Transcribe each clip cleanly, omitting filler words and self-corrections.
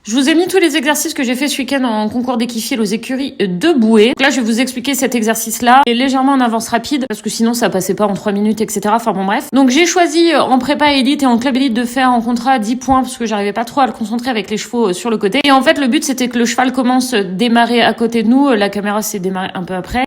Je vous ai mis tous les exercices que j'ai fait ce week-end en concours d'équifile aux écuries de Bouée. Donc là, je vais vous expliquer cet exercice-là. Et légèrement en avance rapide, parce que sinon, ça passait pas en 3 minutes, etc. Enfin bon, bref. Donc j'ai choisi en prépa élite et en club élite de faire en contrat 10 points, parce que j'arrivais pas trop à le concentrer avec les chevaux sur le côté. Et en fait, le but, c'était que le cheval commence à démarrer à côté de nous. La caméra s'est démarrée un peu après.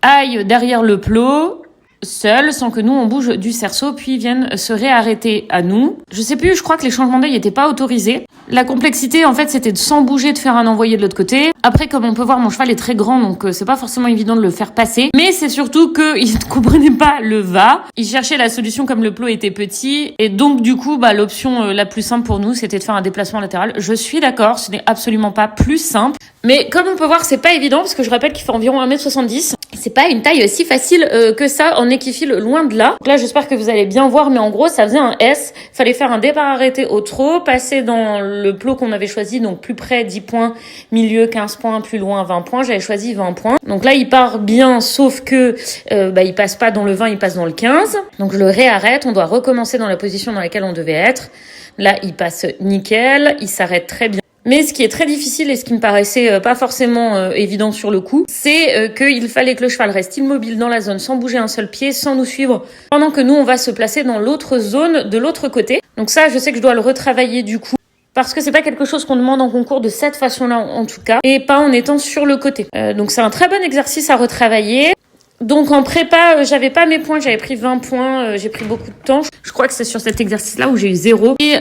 Aille derrière le plot, seul, sans que nous on bouge du cerceau, puis viennent se réarrêter à nous. Je sais plus, je crois que les changements d'œil étaient pas autorisés. La complexité, en fait, c'était de sans bouger, de faire un envoyé de l'autre côté. Après, comme on peut voir, mon cheval est très grand, donc c'est pas forcément évident de le faire passer. Mais c'est surtout qu'il ne comprenait pas le va. Il cherchait la solution comme le plot était petit. Et donc, du coup, l'option la plus simple pour nous, c'était de faire un déplacement latéral. Je suis d'accord, ce n'est absolument pas plus simple. Mais comme on peut voir, c'est pas évident, parce que je rappelle qu'il fait environ 1m70. C'est pas une taille si facile que ça en équifile, loin de là. Donc là, j'espère que vous allez bien voir, mais en gros, ça faisait un S. Fallait faire un départ arrêté au trot, passer dans le plot qu'on avait choisi, donc plus près 10 points, milieu 15 points, plus loin 20 points. J'avais choisi 20 points. Donc là, il part bien, sauf que il passe pas dans le 20, il passe dans le 15. Donc je le réarrête, on doit recommencer dans la position dans laquelle on devait être. Là, il passe nickel, il s'arrête très bien. Mais ce qui est très difficile et ce qui me paraissait pas forcément évident sur le coup, c'est qu'il fallait que le cheval reste immobile dans la zone sans bouger un seul pied, sans nous suivre, pendant que nous, on va se placer dans l'autre zone de l'autre côté. Donc ça, je sais que je dois le retravailler du coup, parce que c'est pas quelque chose qu'on demande en concours de cette façon-là en tout cas, et pas en étant sur le côté. Donc c'est un très bon exercice à retravailler. Donc en prépa, j'avais pas mes points, j'avais pris 20 points, j'ai pris beaucoup de temps. Je crois que c'est sur cet exercice-là où j'ai eu 0. Et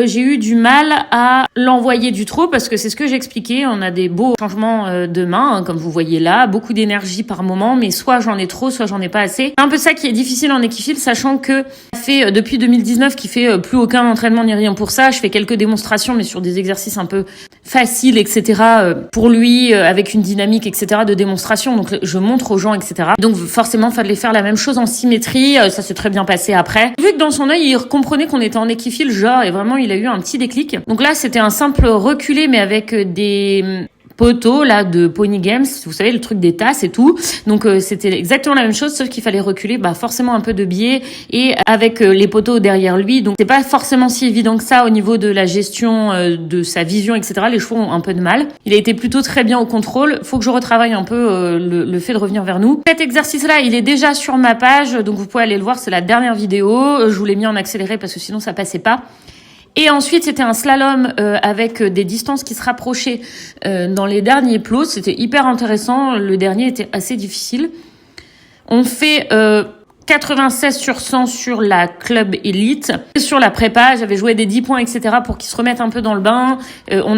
j'ai eu du mal à l'envoyer du trot parce que c'est ce que j'expliquais. On a des beaux changements de main, comme vous voyez là, beaucoup d'énergie par moment, mais soit j'en ai trop, soit j'en ai pas assez. C'est un peu ça qui est difficile en équifile, sachant que ça fait depuis 2019 qu'il fait plus aucun entraînement ni rien pour ça. Je fais quelques démonstrations, mais sur des exercices un peu faciles, etc. Pour lui, avec une dynamique, etc. de démonstration. Donc je montre aux gens, etc. Donc forcément, fallait faire la même chose en symétrie. Ça s'est très bien passé après. Vu que dans son œil, il comprenait qu'on était en équifile, genre, et vraiment, il a eu un petit déclic. Donc là, c'était un simple reculé, mais avec des poteaux là de Pony Games, vous savez, le truc des tasses et tout. Donc c'était exactement la même chose, sauf qu'il fallait reculer forcément un peu de biais et avec les poteaux derrière lui. Donc c'est pas forcément si évident que ça au niveau de la gestion de sa vision, etc. Les chevaux ont un peu de mal. Il a été plutôt très bien au contrôle. Faut que je retravaille un peu le fait de revenir vers nous. Cet exercice-là, il est déjà sur ma page, donc vous pouvez aller le voir. C'est la dernière vidéo. Je vous l'ai mis en accéléré parce que sinon ça passait pas. Et ensuite, c'était un slalom avec des distances qui se rapprochaient dans les derniers plots. C'était hyper intéressant. Le dernier était assez difficile. On fait 96 sur 100 sur la club élite. Sur la prépa, j'avais joué des 10 points, etc. pour qu'ils se remettent un peu dans le bain. On